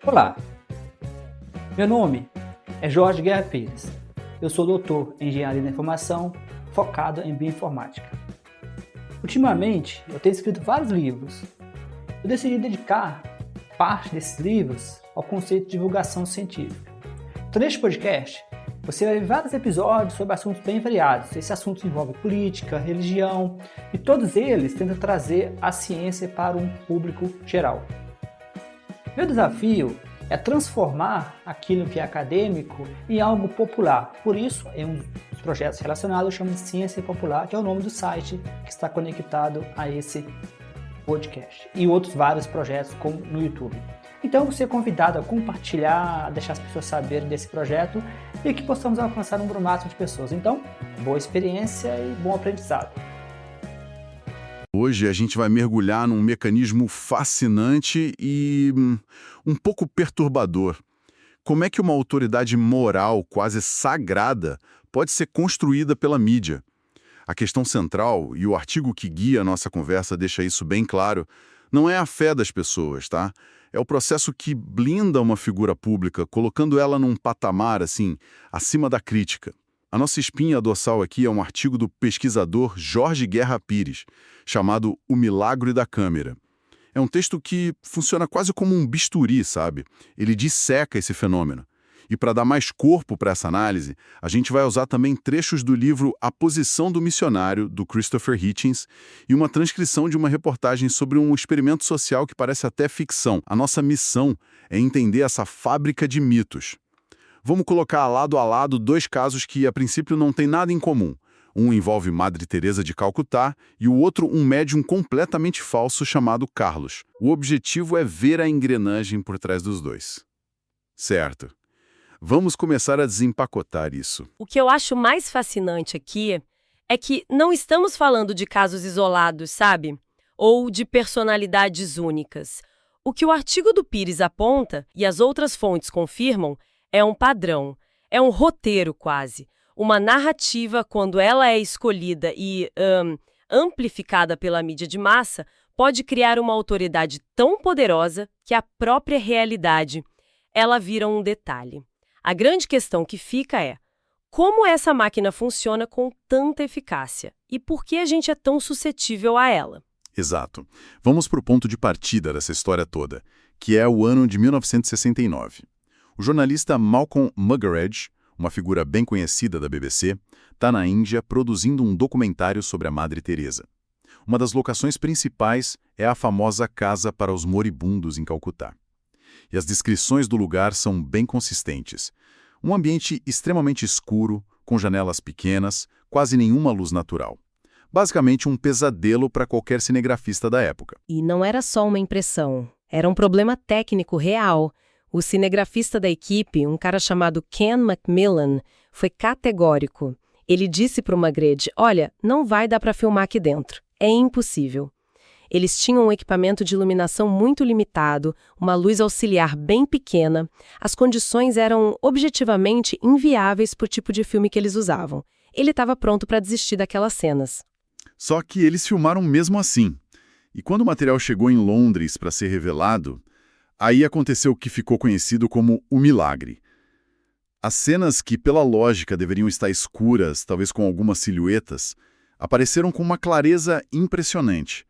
Olá, meu nome é Jorge Guerra Pires. Eu sou doutor em Engenharia da Informação, focado em Bioinformática. Ultimamente, eu tenho escrito vários livros. Eu decidi dedicar parte desses livros ao conceito de divulgação científica. Então, neste podcast, você vai ver vários episódios sobre assuntos bem variados. Esses assuntos envolvem política, religião, e todos eles tentam trazer a ciência para um público geral. Meu desafio é transformar aquilo que é acadêmico em algo popular. Por isso, em um dos projetos relacionados, eu chamo de Ciência Popular, que é o nome do site que está conectado a esse podcast. E outros vários projetos como no YouTube. Então, você é convidado a compartilhar, a deixar as pessoas saberem desse projeto e que possamos alcançar um número máximo de pessoas. Então, boa experiência e bom aprendizado. Hoje a gente vai mergulhar num mecanismo fascinante e um pouco perturbador. Como é que uma autoridade moral quase sagrada pode ser construída pela mídia? A questão central, e o artigo que guia a nossa conversa deixa isso bem claro, não é a fé das pessoas, tá? É o processo que blinda uma figura pública, colocando ela num patamar, assim, acima da crítica. A nossa espinha dorsal aqui é um artigo do pesquisador Jorge Guerra Pires, chamado O Milagre da Câmera. É um texto que funciona quase como um bisturi, sabe? Ele disseca esse fenômeno. E para dar mais corpo para essa análise, a gente vai usar também trechos do livro A Posição do Missionário, do Christopher Hitchens, e uma transcrição de uma reportagem sobre um experimento social que parece até ficção. A nossa missão é entender essa fábrica de mitos. Vamos colocar lado a lado dois casos que, a princípio, não têm nada em comum. Um envolve Madre Teresa de Calcutá e o outro um médium completamente falso chamado Carlos. O objetivo é ver a engrenagem por trás dos dois. Certo. Vamos começar a desempacotar isso. O que eu acho mais fascinante aqui é que não estamos falando de casos isolados, sabe? Ou de personalidades únicas. O que o artigo do Pires aponta, e as outras fontes confirmam, é um padrão, é um roteiro quase, uma narrativa quando ela é escolhida e amplificada pela mídia de massa, pode criar uma autoridade tão poderosa que a própria realidade, ela vira um detalhe. A grande questão que fica é, como essa máquina funciona com tanta eficácia e por que a gente é tão suscetível a ela? Exato. Vamos para o ponto de partida dessa história toda, que é o ano de 1969. O jornalista Malcolm Muggeridge, uma figura bem conhecida da BBC, está na Índia produzindo um documentário sobre a Madre Teresa. Uma das locações principais é a famosa Casa para os Moribundos em Calcutá. E as descrições do lugar são bem consistentes. Um ambiente extremamente escuro, com janelas pequenas, quase nenhuma luz natural. Basicamente um pesadelo para qualquer cinegrafista da época. E não era só uma impressão, era um problema técnico real. O cinegrafista da equipe, um cara chamado Ken Macmillan, foi categórico. Ele disse para o Muggeridge, olha, não vai dar para filmar aqui dentro. É impossível. Eles tinham um equipamento de iluminação muito limitado, uma luz auxiliar bem pequena. As condições eram objetivamente inviáveis para o tipo de filme que eles usavam. Ele estava pronto para desistir daquelas cenas. Só que eles filmaram mesmo assim. E quando o material chegou em Londres para ser revelado, aí aconteceu o que ficou conhecido como o milagre. As cenas que, pela lógica, deveriam estar escuras, talvez com algumas silhuetas, apareceram com uma clareza impressionante.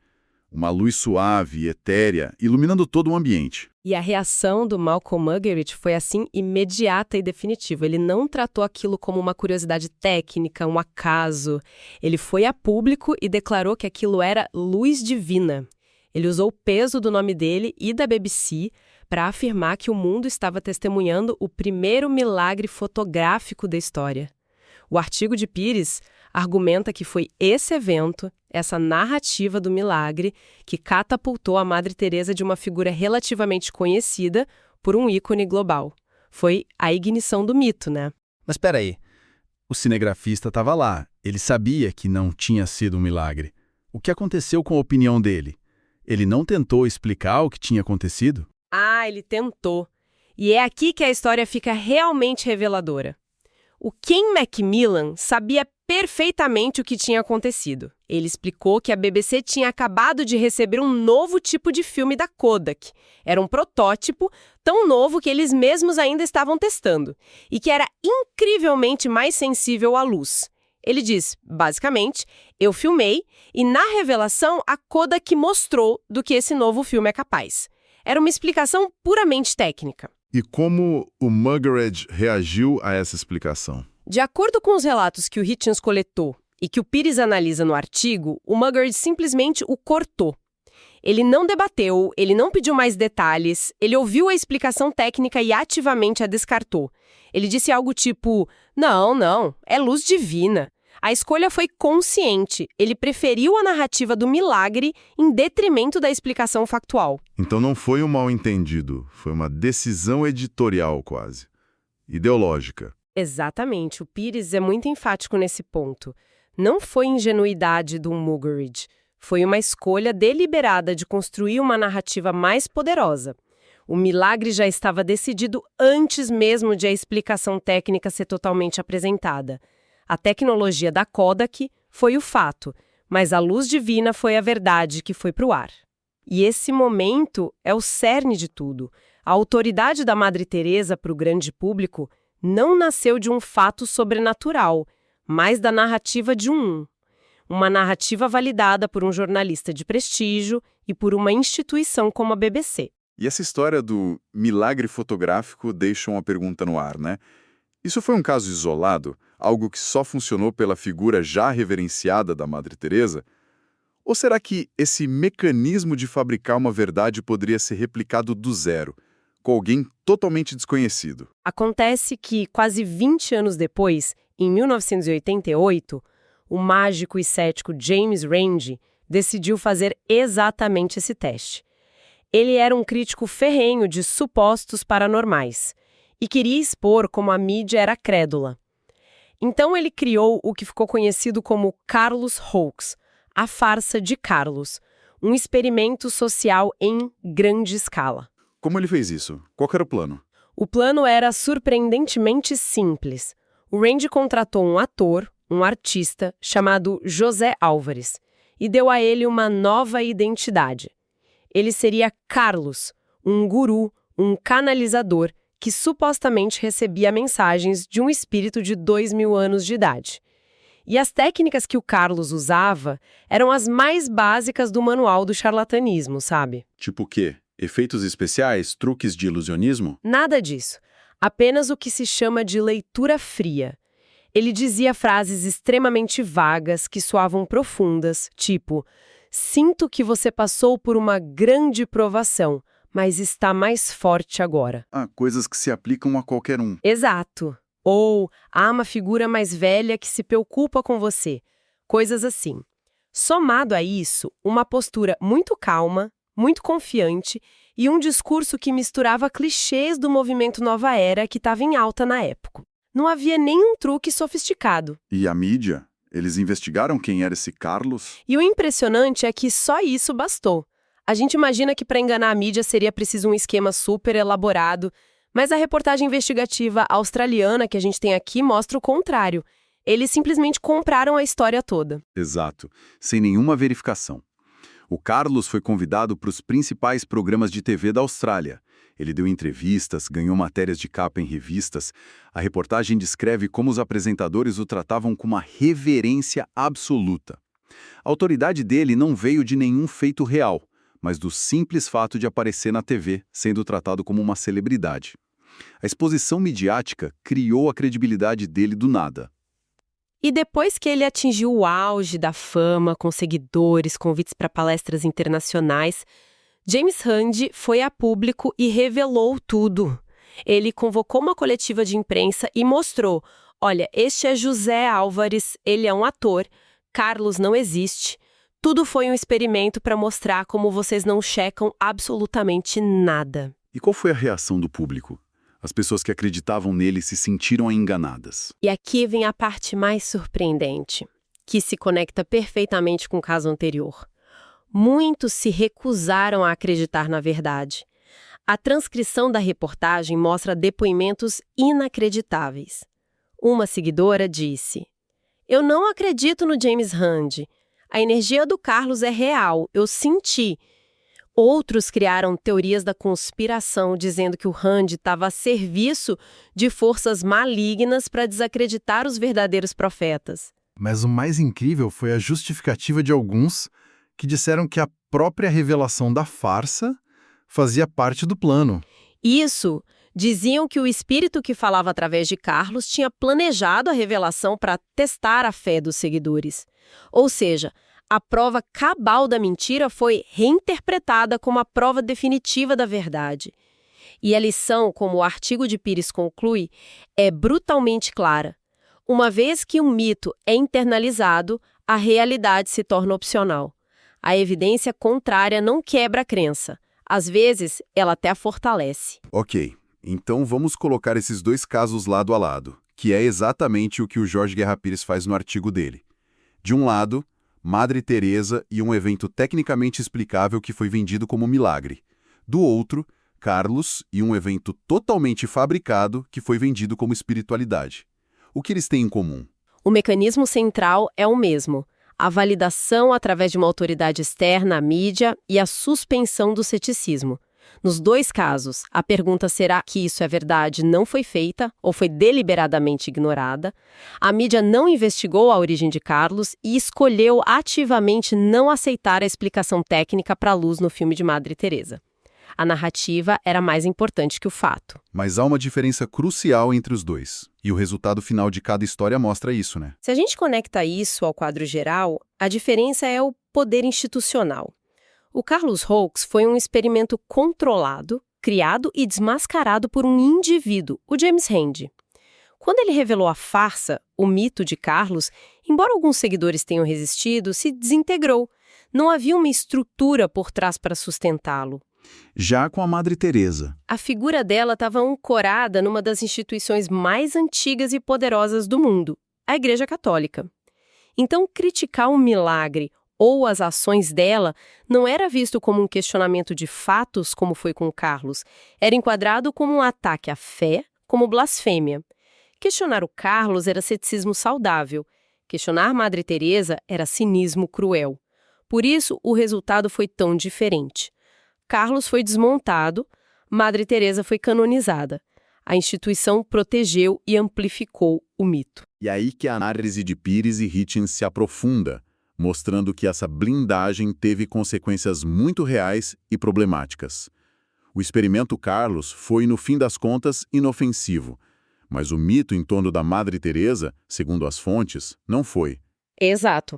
Uma luz suave e etérea, iluminando todo o ambiente. E a reação do Malcolm Muggeridge foi assim imediata e definitiva. Ele não tratou aquilo como uma curiosidade técnica, um acaso. Ele foi a público e declarou que aquilo era luz divina. Ele usou o peso do nome dele e da BBC para afirmar que o mundo estava testemunhando o primeiro milagre fotográfico da história. O artigo de Pires argumenta que foi esse evento, essa narrativa do milagre, que catapultou a Madre Teresa de uma figura relativamente conhecida por um ícone global. Foi a ignição do mito, né? Mas espera aí, o cinegrafista estava lá, ele sabia que não tinha sido um milagre. O que aconteceu com a opinião dele? Ele não tentou explicar o que tinha acontecido? Ah, ele tentou. E é aqui que a história fica realmente reveladora. O Ken Macmillan sabia perfeitamente o que tinha acontecido. Ele explicou que a BBC tinha acabado de receber um novo tipo de filme da Kodak. Era um protótipo tão novo que eles mesmos ainda estavam testando e que era incrivelmente mais sensível à luz. Ele diz, basicamente, eu filmei e na revelação a Kodak mostrou do que esse novo filme é capaz. Era uma explicação puramente técnica. E como o Muggeridge reagiu a essa explicação? De acordo com os relatos que o Hitchens coletou e que o Pires analisa no artigo, o Muggeridge simplesmente o cortou. Ele não debateu, ele não pediu mais detalhes, ele ouviu a explicação técnica e ativamente a descartou. Ele disse algo tipo, não, é luz divina. A escolha foi consciente, ele preferiu a narrativa do milagre em detrimento da explicação factual. Então não foi um mal-entendido, foi uma decisão editorial quase, ideológica. Exatamente, o Pires é muito enfático nesse ponto. Não foi ingenuidade do Muggeridge, foi uma escolha deliberada de construir uma narrativa mais poderosa. O milagre já estava decidido antes mesmo de a explicação técnica ser totalmente apresentada. A tecnologia da Kodak foi o fato, mas a luz divina foi a verdade que foi para o ar. E esse momento é o cerne de tudo. A autoridade da Madre Teresa para o grande público não nasceu de um fato sobrenatural, mas da narrativa de uma narrativa validada por um jornalista de prestígio e por uma instituição como a BBC. E essa história do milagre fotográfico deixa uma pergunta no ar, né? Isso foi um caso isolado, algo que só funcionou pela figura já reverenciada da Madre Teresa? Ou será que esse mecanismo de fabricar uma verdade poderia ser replicado do zero, com alguém totalmente desconhecido? Acontece que, quase 20 anos depois, em 1988, o mágico e cético James Randi decidiu fazer exatamente esse teste. Ele era um crítico ferrenho de supostos paranormais e queria expor como a mídia era crédula. Então ele criou o que ficou conhecido como Carlos Hoax, a farsa de Carlos, um experimento social em grande escala. Como ele fez isso? Qual era o plano? O plano era surpreendentemente simples. O Randi contratou um ator, um artista, chamado José Álvares, e deu a ele uma nova identidade. Ele seria Carlos, um guru, um canalizador, que supostamente recebia mensagens de um espírito de 2000 anos de idade. E as técnicas que o Carlos usava eram as mais básicas do manual do charlatanismo, sabe? Tipo o quê? Efeitos especiais? Truques de ilusionismo? Nada disso. Apenas o que se chama de leitura fria. Ele dizia frases extremamente vagas que soavam profundas, tipo: sinto que você passou por uma grande provação, mas está mais forte agora. Ah, coisas que se aplicam a qualquer um. Exato. Ou há uma figura mais velha que se preocupa com você. Coisas assim. Somado a isso, uma postura muito calma, muito confiante e um discurso que misturava clichês do movimento Nova Era que estava em alta na época. Não havia nenhum truque sofisticado. E a mídia? Eles investigaram quem era esse Carlos? E o impressionante é que só isso bastou. A gente imagina que para enganar a mídia seria preciso um esquema super elaborado, mas a reportagem investigativa australiana que a gente tem aqui mostra o contrário. Eles simplesmente compraram a história toda. Exato, sem nenhuma verificação. O Carlos foi convidado para os principais programas de TV da Austrália. Ele deu entrevistas, ganhou matérias de capa em revistas. A reportagem descreve como os apresentadores o tratavam com uma reverência absoluta. A autoridade dele não veio de nenhum feito real, mas do simples fato de aparecer na TV, sendo tratado como uma celebridade. A exposição midiática criou a credibilidade dele do nada. E depois que ele atingiu o auge da fama, com seguidores, convites para palestras internacionais, James Randi foi a público e revelou tudo. Ele convocou uma coletiva de imprensa e mostrou: olha, este é José Álvares, ele é um ator, Carlos não existe. Tudo foi um experimento para mostrar como vocês não checam absolutamente nada. E qual foi a reação do público? As pessoas que acreditavam nele se sentiram enganadas. E aqui vem a parte mais surpreendente, que se conecta perfeitamente com o caso anterior. Muitos se recusaram a acreditar na verdade. A transcrição da reportagem mostra depoimentos inacreditáveis. Uma seguidora disse: Eu não acredito no James Randi. A energia do Carlos é real, eu senti. Outros criaram teorias da conspiração, dizendo que o Randi estava a serviço de forças malignas para desacreditar os verdadeiros profetas. Mas o mais incrível foi a justificativa de alguns que disseram que a própria revelação da farsa fazia parte do plano. Isso, diziam que o espírito que falava através de Carlos tinha planejado a revelação para testar a fé dos seguidores. Ou seja, a prova cabal da mentira foi reinterpretada como a prova definitiva da verdade. E a lição, como o artigo de Pires conclui, é brutalmente clara. Uma vez que um mito é internalizado, a realidade se torna opcional. A evidência contrária não quebra a crença. Às vezes, ela até a fortalece. Ok, então vamos colocar esses dois casos lado a lado, que é exatamente o que o Jorge Guerra Pires faz no artigo dele. De um lado, Madre Teresa e um evento tecnicamente explicável que foi vendido como milagre. Do outro, Carlos e um evento totalmente fabricado que foi vendido como espiritualidade. O que eles têm em comum? O mecanismo central é o mesmo: a validação através de uma autoridade externa à mídia e a suspensão do ceticismo. Nos dois casos, a pergunta será que isso é verdade não foi feita ou foi deliberadamente ignorada. A mídia não investigou a origem de Carlos e escolheu ativamente não aceitar a explicação técnica para a luz no filme de Madre Teresa. A narrativa era mais importante que o fato. Mas há uma diferença crucial entre os dois. E o resultado final de cada história mostra isso, né? Se a gente conecta isso ao quadro geral, a diferença é o poder institucional. O Carlos Hoax foi um experimento controlado, criado e desmascarado por um indivíduo, o James Randi. Quando ele revelou a farsa, o mito de Carlos, embora alguns seguidores tenham resistido, se desintegrou. Não havia uma estrutura por trás para sustentá-lo. Já com a Madre Teresa, A figura dela estava ancorada numa das instituições mais antigas e poderosas do mundo, a Igreja Católica. Então, criticar um milagre ou as ações dela não era visto como um questionamento de fatos, como foi com Carlos. Era enquadrado como um ataque à fé, como blasfêmia. Questionar o Carlos era ceticismo saudável. Questionar Madre Teresa era cinismo cruel. Por isso, o resultado foi tão diferente. Carlos foi desmontado, Madre Teresa foi canonizada. A instituição protegeu e amplificou o mito. e aí que a análise de Pires e Hitchens se aprofunda, mostrando que essa blindagem teve consequências muito reais e problemáticas. O experimento Carlos foi, no fim das contas, inofensivo, mas o mito em torno da Madre Teresa, segundo as fontes, não foi. Exato.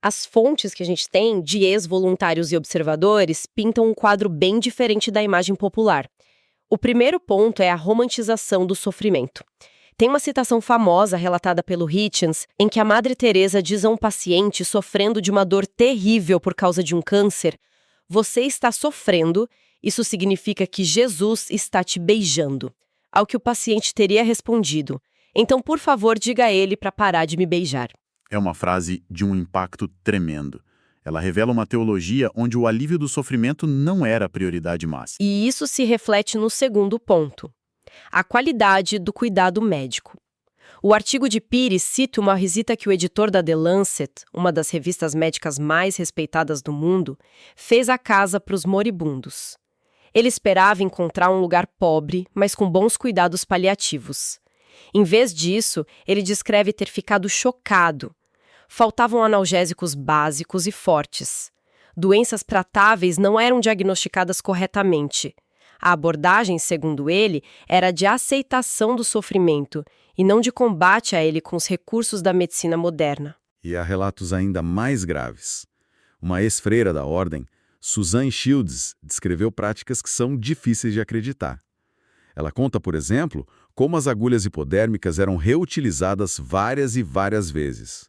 As fontes que a gente tem de ex-voluntários e observadores pintam um quadro bem diferente da imagem popular. O primeiro ponto é a romantização do sofrimento. Tem uma citação famosa relatada pelo Hitchens, em que a Madre Teresa diz a um paciente sofrendo de uma dor terrível por causa de um câncer: "Você está sofrendo, isso significa que Jesus está te beijando." Ao que o paciente teria respondido: "Então, por favor, diga a ele para parar de me beijar." É uma frase de um impacto tremendo. Ela revela uma teologia onde o alívio do sofrimento não era a prioridade máxima. E isso se reflete no segundo ponto: a qualidade do cuidado médico. O artigo de Pires cita uma visita que o editor da The Lancet, uma das revistas médicas mais respeitadas do mundo, fez à casa para os moribundos. Ele esperava encontrar um lugar pobre, mas com bons cuidados paliativos. Em vez disso, ele descreve ter ficado chocado. Faltavam analgésicos básicos e fortes. Doenças tratáveis não eram diagnosticadas corretamente. A abordagem, segundo ele, era de aceitação do sofrimento e não de combate a ele com os recursos da medicina moderna. E há relatos ainda mais graves. Uma ex-freira da ordem, Suzanne Shields, descreveu práticas que são difíceis de acreditar. Ela conta, por exemplo, como as agulhas hipodérmicas eram reutilizadas várias e várias vezes.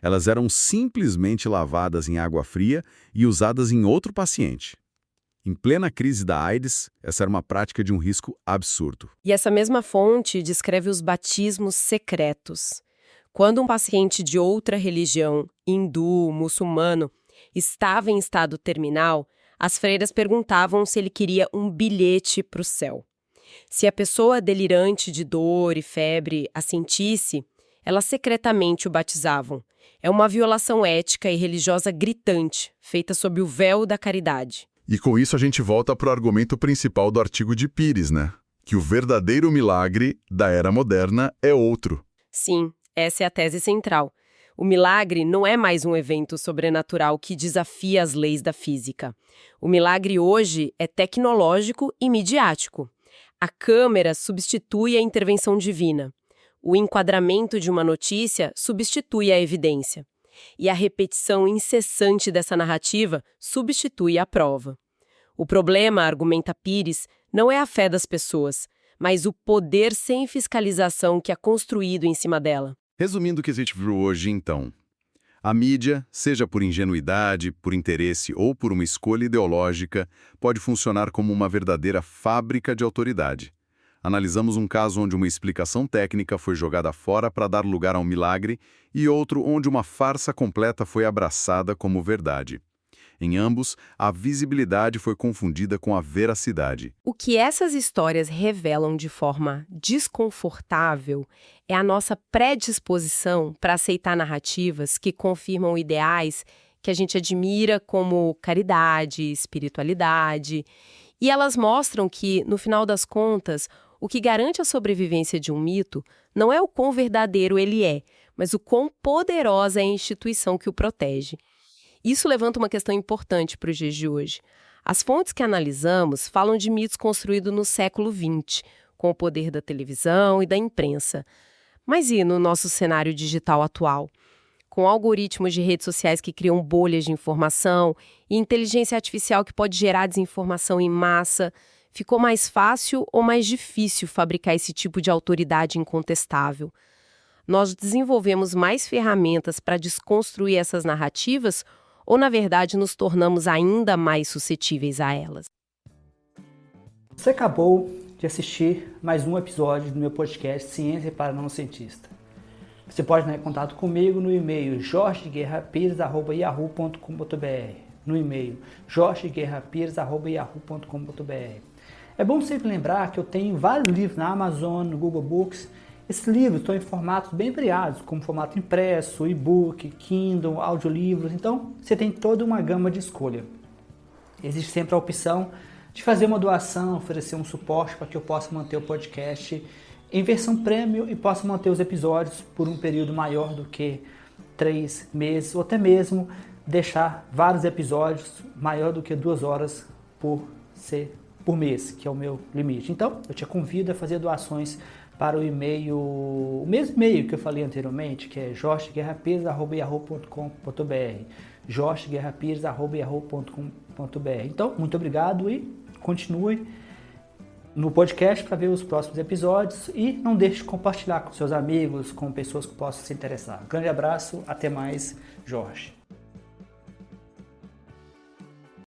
Elas eram simplesmente lavadas em água fria e usadas em outro paciente. Em plena crise da AIDS, essa era uma prática de um risco absurdo. E essa mesma fonte descreve os batismos secretos. Quando um paciente de outra religião, hindu, muçulmano, estava em estado terminal, as freiras perguntavam se ele queria um bilhete para o céu. Se a pessoa delirante de dor e febre assentisse, Elas secretamente o batizavam. É uma violação ética e religiosa gritante, feita sob o véu da caridade. E com isso a gente volta para o argumento principal do artigo de Pires, né? Que o verdadeiro milagre da era moderna é outro. Sim, essa é a tese central. O milagre não é mais um evento sobrenatural que desafia as leis da física. O milagre hoje é tecnológico e midiático. A câmera substitui a intervenção divina. O enquadramento de uma notícia substitui a evidência. E a repetição incessante dessa narrativa substitui a prova. O problema, argumenta Pires, não é a fé das pessoas, mas o poder sem fiscalização que é construído em cima dela. Resumindo o que a gente viu hoje, então, a mídia, seja por ingenuidade, por interesse ou por uma escolha ideológica, pode funcionar como uma verdadeira fábrica de autoridade. Analisamos um caso onde uma explicação técnica foi jogada fora para dar lugar a um milagre e outro onde uma farsa completa foi abraçada como verdade. Em ambos, a visibilidade foi confundida com a veracidade. O que essas histórias revelam de forma desconfortável é a nossa predisposição para aceitar narrativas que confirmam ideais que a gente admira como caridade, espiritualidade. E elas mostram que, no final das contas, o que garante a sobrevivência de um mito não é o quão verdadeiro ele é, mas o quão poderosa é a instituição que o protege. Isso levanta uma questão importante para os dias de hoje. As fontes que analisamos falam de mitos construídos no século XX, com o poder da televisão e da imprensa. Mas e no nosso cenário digital atual? Com algoritmos de redes sociais que criam bolhas de informação e inteligência artificial que pode gerar desinformação em massa, ficou mais fácil ou mais difícil fabricar esse tipo de autoridade incontestável? Nós desenvolvemos mais ferramentas para desconstruir essas narrativas ou, na verdade, nos tornamos ainda mais suscetíveis a elas? Você acabou de assistir mais um episódio do meu podcast Ciência para Não Cientista. Você pode entrar em contato comigo no e-mail jorgeguerrapires@yahoo.com.br, no e-mail jorgeguerrapires@yahoo.com.br. É bom sempre lembrar que eu tenho vários livros na Amazon, no Google Books. Esses livros estão em formatos bem variados, como formato impresso, e-book, Kindle, audiolivros, então você tem toda uma gama de escolha. Existe sempre a opção de fazer uma doação, oferecer um suporte para que eu possa manter o podcast em versão premium e possa manter os episódios por um período maior do que 3 meses, ou até mesmo deixar vários episódios maior do que 2 horas por mês, que é o meu limite. Então, eu te convido a fazer doações para o e-mail, o mesmo e-mail que eu falei anteriormente, que é jorgeguerrapires@yahoo.com.br, jorgeguerrapires@yahoo.com.br. Então, muito obrigado e continue no podcast para ver os próximos episódios e não deixe de compartilhar com seus amigos, com pessoas que possam se interessar. Um grande abraço, até mais, Jorge.